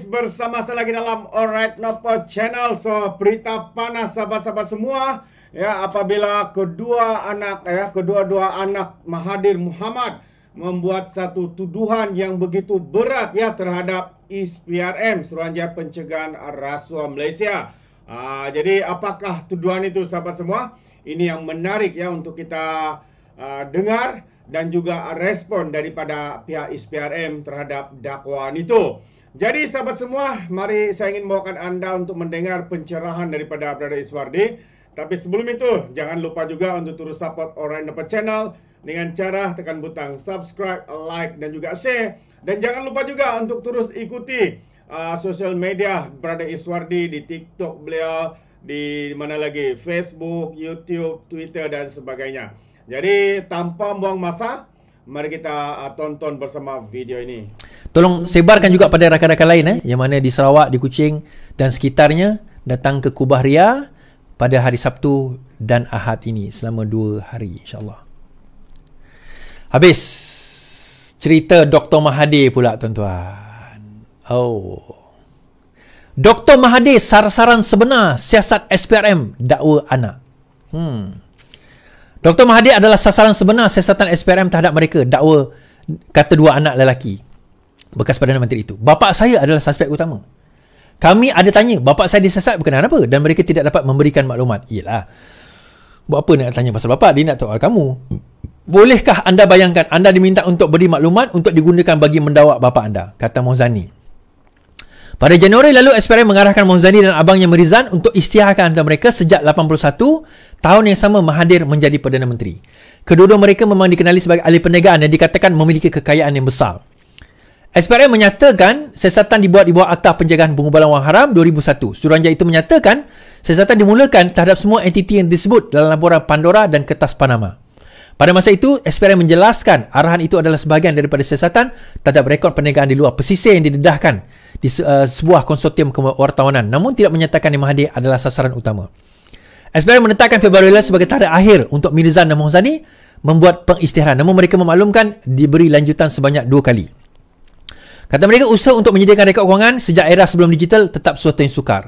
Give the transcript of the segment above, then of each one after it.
bersama saya lagi dalam Alright Nopo Channel. So, berita panas sahabat-sahabat semua. Ya, apabila kedua anak Mahathir Mohamad membuat satu tuduhan yang begitu berat ya terhadap ISPRM, Suruhanjaya Pencegahan Rasuah Malaysia. Jadi apakah tuduhan itu sahabat semua? Ini yang menarik ya untuk kita dengar dan juga respon daripada pihak ISPRM terhadap dakwaan itu. Jadi sahabat semua, mari saya ingin membawakan anda untuk mendengar pencerahan daripada Brother Iswardi. Tapi sebelum itu, jangan lupa juga untuk terus support Alright Nopo Channel dengan cara tekan butang subscribe, like dan juga share. Dan jangan lupa juga untuk terus ikuti sosial media Brother Iswardi di TikTok beliau, di mana lagi Facebook, YouTube, Twitter dan sebagainya. Jadi tanpa buang masa, mari kita tonton bersama video ini. Tolong sebarkan juga pada rakan-rakan lain yang mana di Sarawak, di Kuching dan sekitarnya datang ke Kubah Ria pada hari Sabtu dan Ahad ini selama 2 hari insya-Allah. Habis cerita Dr. Mahathir pula tuan-tuan. Dr. Mahathir sasaran sebenar siasat SPRM dakwa anak. Dr. Mahathir adalah sasaran sebenar siasatan SPRM terhadap mereka, dakwa kata 2 anak lelaki bekas Perdana Menteri itu. Bapa saya adalah suspek utama. Kami ada tanya, bapa saya disiasat berkenaan apa? Dan mereka tidak dapat memberikan maklumat. Yelah, buat apa nak tanya pasal bapa? Dia nak tahu kamu. Bolehkah anda bayangkan, anda diminta untuk beri maklumat untuk digunakan bagi mendawak bapa anda, kata Mohzani. Pada Januari lalu, SPRM mengarahkan Mohzani dan abangnya Merizan untuk isytiharkan antara mereka sejak 81, tahun yang sama Mahathir menjadi Perdana Menteri. Kedua-dua mereka memang dikenali sebagai ahli perniagaan dan dikatakan memiliki kekayaan yang besar. SPRM menyatakan siasatan dibuat di bawah Akta Pencegahan Pengumpulan Wang Haram 2001. Suruhanjaya itu menyatakan siasatan dimulakan terhadap semua entiti yang disebut dalam laporan Pandora dan Kertas Panama. Pada masa itu, SPRM menjelaskan arahan itu adalah sebahagian daripada siasatan terhadap rekod perniagaan di luar pesisir yang didedahkan di sebuah konsortium kewartawanan, namun tidak menyatakan yang Mahathir adalah sasaran utama. SPRM menetapkan Februari lalu sebagai tarikh akhir untuk Merizan dan Mohzani membuat pengisytiharan, namun mereka memaklumkan diberi lanjutan sebanyak 2 kali. Kata mereka, usaha untuk menyediakan rekod kewangan sejak era sebelum digital tetap sesuatu yang sukar.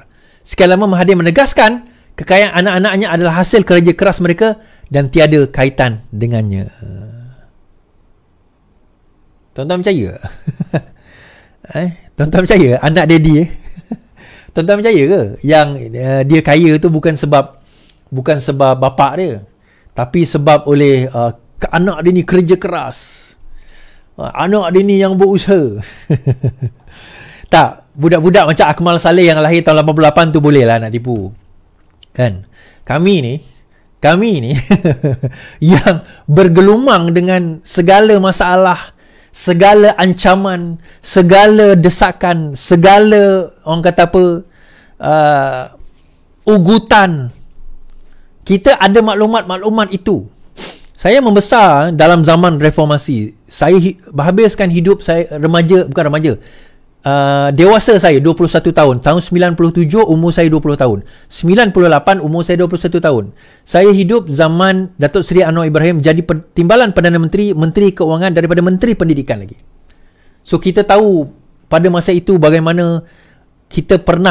Sekian lama Mahathir menegaskan kekayaan anak-anaknya adalah hasil kerja keras mereka dan tiada kaitan dengannya. Tuan-tuan percaya? Tuan-tuan percaya anak daddy Tuan-tuan percaya ke yang dia kaya tu bukan sebab bapak dia, tapi sebab oleh anak dia ni kerja keras, anak dia ni yang berusaha. Tak, budak-budak macam Akmal Saleh yang lahir tahun 88 tu boleh lah nak tipu kan. Kami ni yang bergelumang dengan segala masalah, segala ancaman, segala desakan, segala orang kata apa, ugutan. Kita ada maklumat-maklumat itu. Saya membesar dalam zaman reformasi. Saya habiskan hidup saya dewasa saya 21 tahun. Tahun 97 umur saya 20 tahun. 98 umur saya 21 tahun. Saya hidup zaman Datuk Seri Anwar Ibrahim jadi timbalan Perdana Menteri, Menteri Keuangan daripada Menteri Pendidikan lagi. So kita tahu pada masa itu bagaimana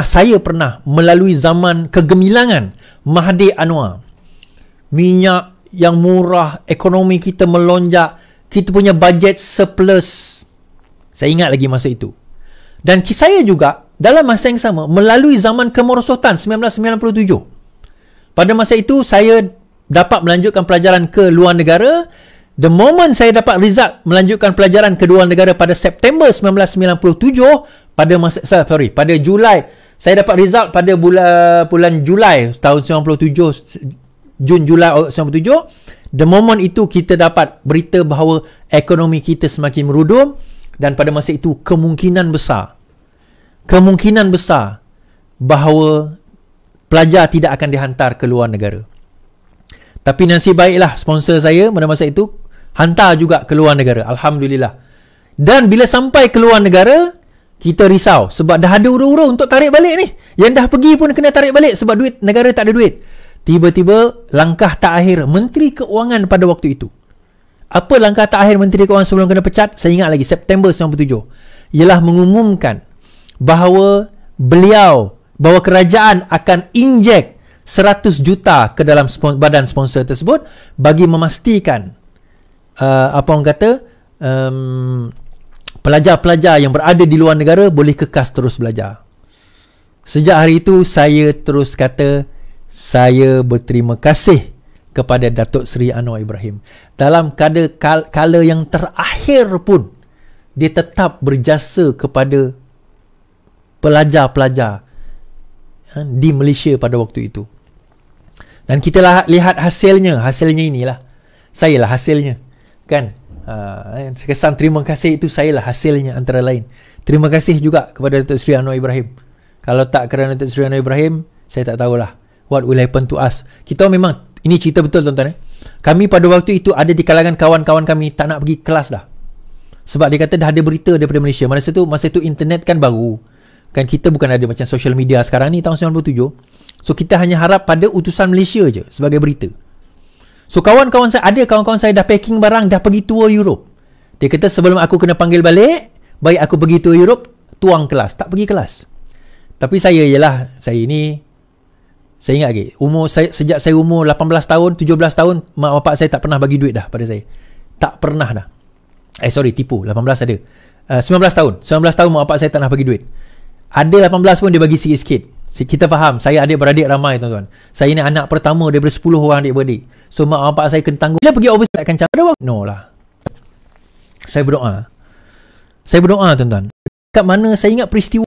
saya pernah melalui zaman kegemilangan Mahathir Anwar. Minyak yang murah, ekonomi kita melonjak, kita punya bajet surplus. Saya ingat lagi masa itu. Dan saya juga dalam masa yang sama melalui zaman kemerosotan 1997. Pada masa itu saya dapat melanjutkan pelajaran ke luar negara. The moment saya dapat result melanjutkan pelajaran ke luar negara pada September 1997, pada Julai, saya dapat result pada bulan Julai tahun 97, Jun Julai 97. The moment itu kita dapat berita bahawa ekonomi kita semakin merudum. Dan pada masa itu kemungkinan besar bahawa pelajar tidak akan dihantar ke luar negara. Tapi nasib baiklah sponsor saya pada masa itu hantar juga ke luar negara. Alhamdulillah. Dan bila sampai ke luar negara, kita risau sebab dah ada ura-ura untuk tarik balik ni. Yang dah pergi pun kena tarik balik sebab negara tak ada duit. Tiba-tiba langkah terakhir Menteri Keuangan pada waktu itu. Apa langkah terakhir Menteri Keuangan sebelum kena pecat? Saya ingat lagi September 97. Ialah mengumumkan bahawa bahawa kerajaan akan injek 100 juta ke dalam badan sponsor tersebut bagi memastikan pelajar-pelajar yang berada di luar negara boleh kekal terus belajar. Sejak hari itu saya terus kata saya berterima kasih kepada Datuk Seri Anwar Ibrahim. Dalam kala yang terakhir pun dia tetap berjasa kepada pelajar-pelajar di Malaysia pada waktu itu. Dan kita lihat hasilnya inilah. Saya lah hasilnya. Kan? Kesan terima kasih itu saya lah hasilnya antara lain. Terima kasih juga kepada Datuk Seri Anwar Ibrahim. Kalau tak kerana Datuk Seri Anwar Ibrahim, saya tak tahulah what will happen to us. Kita memang, ini cerita betul tuan-tuan. Kami pada waktu itu ada di kalangan kawan-kawan kami tak nak pergi kelas dah. Sebab dia kata dah ada berita daripada Malaysia. Masa tu internet kan baru. Kan kita bukan ada macam social media sekarang ni tahun 97. So kita hanya harap pada utusan Malaysia je sebagai berita. So kawan-kawan saya dah packing barang, dah pergi tour Europe. Dia kata sebelum aku kena panggil balik, baik aku pergi tour Europe, tuang kelas. Tak pergi kelas. Tapi saya ingat lagi, sejak saya umur 18 tahun, 17 tahun, mak bapak saya tak pernah bagi duit dah pada saya. Tak pernah dah. Tipu. 18 ada. 19 tahun mak bapak saya tak pernah bagi duit. Ada 18 pun dia bagi sikit-sikit. Kita faham, saya adik-beradik ramai tuan-tuan. Saya ni anak pertama daripada 10 orang adik-beradik. So mak bapak saya kena tanggung. Bila pergi overseas takkan cara waktu. No lah. Saya berdoa tuan-tuan. Kat mana saya ingat peristiwa.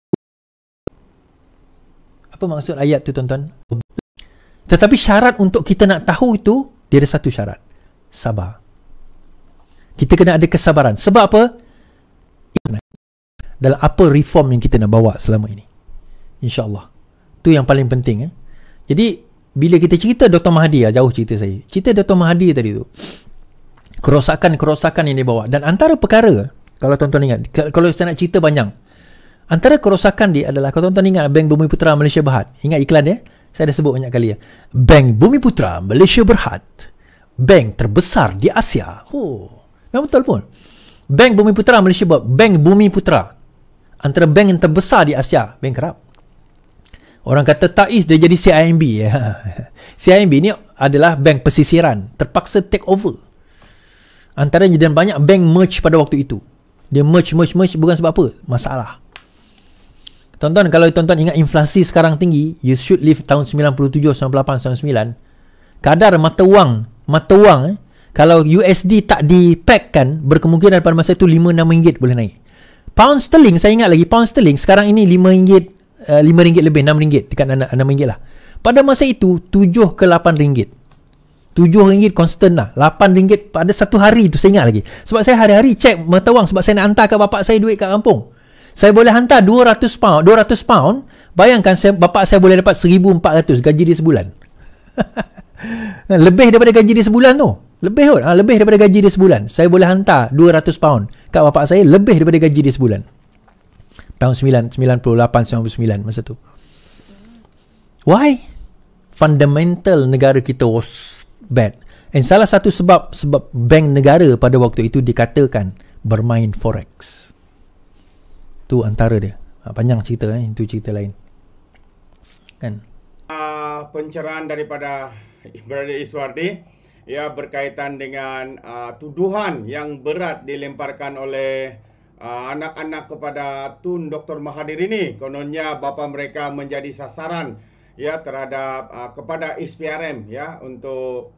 Apa maksud ayat tu tuan-tuan? Tetapi syarat untuk kita nak tahu itu, dia ada satu syarat. Sabar. Kita kena ada kesabaran. Sebab apa? Dalam apa reform yang kita nak bawa selama ini. InsyaAllah. Itu yang paling penting. Jadi, bila kita cerita Dr. Mahathir, jauh cerita saya. Cerita Dr. Mahathir tadi tu. Kerosakan yang dia bawa. Dan antara perkara, kalau tuan-tuan ingat, kalau saya nak cerita banyak. Antara kerosakan dia adalah, kalau tuan-tuan ingat Bank Bumi Putra Malaysia Berhad. Ingat iklan dia? Saya dah sebut banyak kali ya. Bank Bumi Putra Malaysia Berhad. Bank terbesar di Asia. Memang betul pun. Bank Bumi Putra Malaysia Berhad. Bank Bumi Putra. Antara bank yang terbesar di Asia. Bank kerap. Orang kata Taiz dia jadi CIMB. CIMB ni adalah bank pesisiran. Terpaksa take over. Antaranya dan banyak bank merge pada waktu itu. Dia merge bukan sebab apa? Masalah. Tuan-tuan, kalau tuan-tuan ingat inflasi sekarang tinggi, you should live tahun 97, 98, 99. Kadar mata wang kalau USD tak dipackkan, berkemungkinan pada masa itu 5-6 ringgit boleh naik. Pound sterling, saya ingat lagi, pound sterling sekarang ini 5 ringgit, 5 ringgit lebih, 6 ringgit, dekat 6 ringgit lah. Pada masa itu 7 ke 8 ringgit. 7 ringgit constant lah. 8 ringgit pada satu hari tu saya ingat lagi. Sebab saya hari-hari cek mata wang sebab saya nak hantar ke bapak saya duit kat kampung. Saya boleh hantar 200 pound. Bayangkan bapak saya boleh dapat 1,400 gaji dia sebulan. Lebih daripada gaji dia sebulan tu. Lebih daripada gaji dia sebulan. Saya boleh hantar 200 pound kat bapak saya, lebih daripada gaji dia sebulan. Tahun 98, 99 masa tu. Why? Fundamental negara kita was bad. And salah satu sebab bank negara pada waktu itu dikatakan bermain forex. Tu antara dia. Panjang cerita itu cerita lain. Kan? Pencerahan daripada Beradik Iswardi berkaitan dengan tuduhan yang berat dilemparkan oleh anak-anak kepada Tun Dr. Mahathir ini. Kononnya bapa mereka menjadi sasaran terhadap kepada SPRM untuk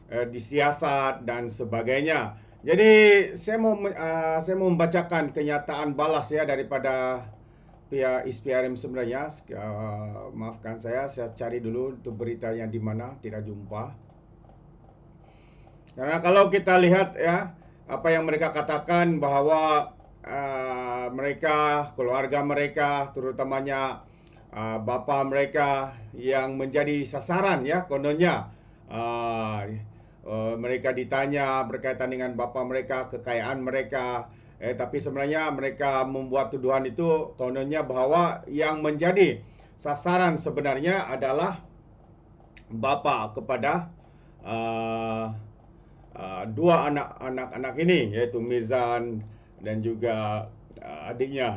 disiasat dan sebagainya. Jadi saya mau membacakan kenyataan balas daripada pihak SPRM sebenarnya. Maafkan saya cari dulu untuk berita yang di mana tidak jumpa. Karena kalau kita lihat apa yang mereka katakan bahawa mereka, keluarga mereka, terutamanya bapa mereka yang menjadi sasaran kononnya. Mereka ditanya berkaitan dengan bapa mereka, kekayaan mereka. Tapi sebenarnya mereka membuat tuduhan itu kononnya bahawa yang menjadi sasaran sebenarnya adalah bapa kepada dua anak-anak ini, iaitu Mizan dan juga adiknya.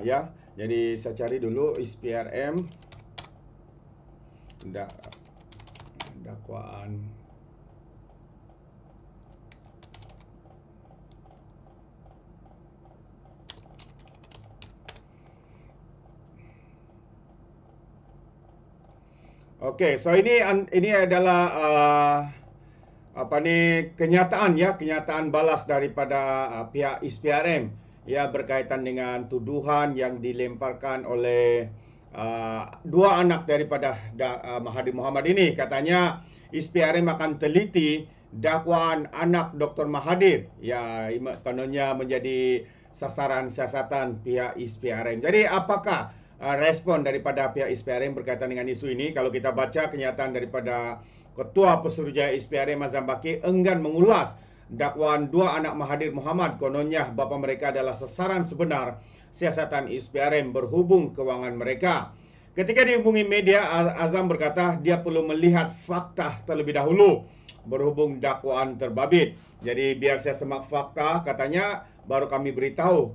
Jadi saya cari dulu SPRM dakwaan. Okey, so ini adalah kenyataan balas daripada pihak SPRM ya, berkaitan dengan tuduhan yang dilemparkan oleh dua anak daripada Mahathir Mohamad ini. Katanya SPRM akan teliti dakwaan anak Dr. Mahathir ya, kononnya menjadi sasaran siasatan pihak SPRM. Jadi apakah respon daripada pihak SPRM berkaitan dengan isu ini? Kalau kita baca kenyataan daripada Ketua Pesuruhjaya SPRM Azam Baki enggan mengulas dakwaan dua anak Mahathir Mohamad, kononnya bapa mereka adalah sasaran sebenar siasatan SPRM berhubung kewangan mereka. Ketika dihubungi media, Azam berkata dia perlu melihat fakta terlebih dahulu berhubung dakwaan terbabit. Jadi biar saya semak fakta, katanya baru kami beritahu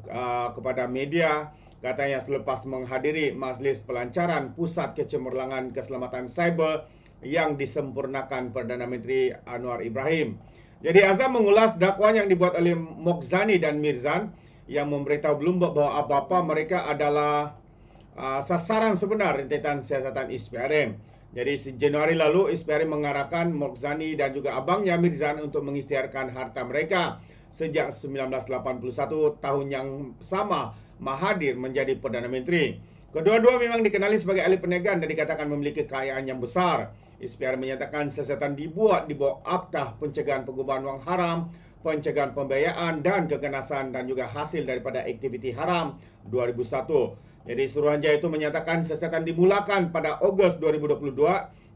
kepada media. Katanya selepas menghadiri majlis pelancaran Pusat Kecemerlangan Keselamatan Cyber yang disempurnakan Perdana Menteri Anwar Ibrahim. Jadi Azam mengulas dakwaan yang dibuat oleh Mokhzani dan Mirzan yang memberitahu Bloomberg bahawa bapa mereka adalah sasaran sebenar rentetan siasatan SPRM. Jadi Januari lalu SPRM mengarahkan Mokhzani dan juga abangnya Mirzan untuk mengisytiharkan harta mereka. Sejak 1981, tahun yang sama Mahathir menjadi Perdana Menteri. Kedua-dua memang dikenali sebagai ahli perniagaan dan dikatakan memiliki kekayaan yang besar. SPRM menyatakan siasatan dibuat di bawah Akta Pencegahan Pengubahan Wang Haram, Pencegahan Pembiayaan dan Keganasan dan juga hasil daripada aktiviti haram 2001. Jadi Suruhanjaya itu menyatakan siasatan dimulakan pada Ogos 2022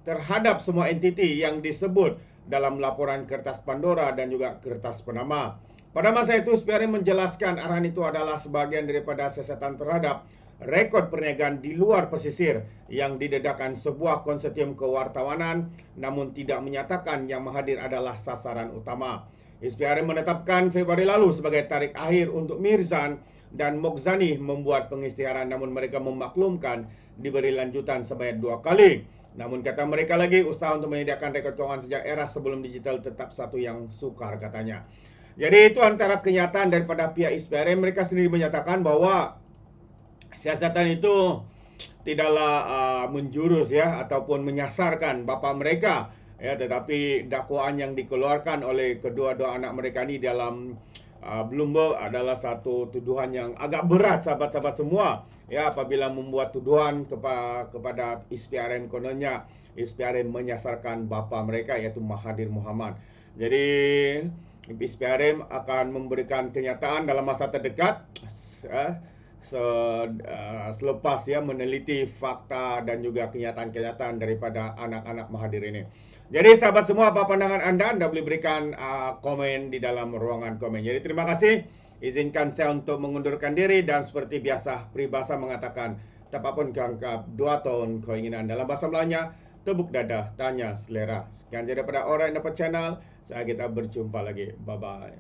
terhadap semua entiti yang disebut dalam laporan Kertas Pandora dan juga Kertas Panama. Pada masa itu, SPRM menjelaskan arahan itu adalah sebahagian daripada siasatan terhadap rekod perniagaan di luar pesisir yang didedahkan sebuah konsortium kewartawanan, namun tidak menyatakan yang Mahathir adalah sasaran utama. SPRM menetapkan Februari lalu sebagai tarikh akhir untuk Mirzan dan Mokhzani membuat pengisytiharan, namun mereka memaklumkan diberi lanjutan sebanyak 2 kali. Namun kata mereka lagi, usaha untuk menyediakan rekod keuangan sejak era sebelum digital tetap satu yang sukar, katanya. Jadi itu antara kenyataan daripada pihak SPRM. Mereka sendiri menyatakan bahwa siasatan itu tidaklah menjurus ya ataupun menyasarkan bapa mereka ya, tetapi dakwaan yang dikeluarkan oleh kedua-dua anak mereka ini dalam Bloomberg adalah satu tuduhan yang agak berat, sahabat-sahabat semua ya, apabila membuat tuduhan kepada SPRM, kononnya SPRM menyasarkan bapa mereka iaitu Mahathir Mohamad. Jadi SPRM akan memberikan kenyataan dalam masa terdekat selepas ya meneliti fakta dan juga kenyataan-kenyataan daripada anak-anak Mahathir ini. Jadi sahabat semua, apa pandangan anda? Anda boleh berikan komen di dalam ruangan komen. Jadi terima kasih. Izinkan saya untuk mengundurkan diri dan seperti biasa peribahasa mengatakan tapapun keangkap 2 tahun keinginan. Dalam bahasa Melayunya, tepuk dada, tanya selera. Sekian daripada Alright Dapat Channel. Kita berjumpa lagi. Bye-bye.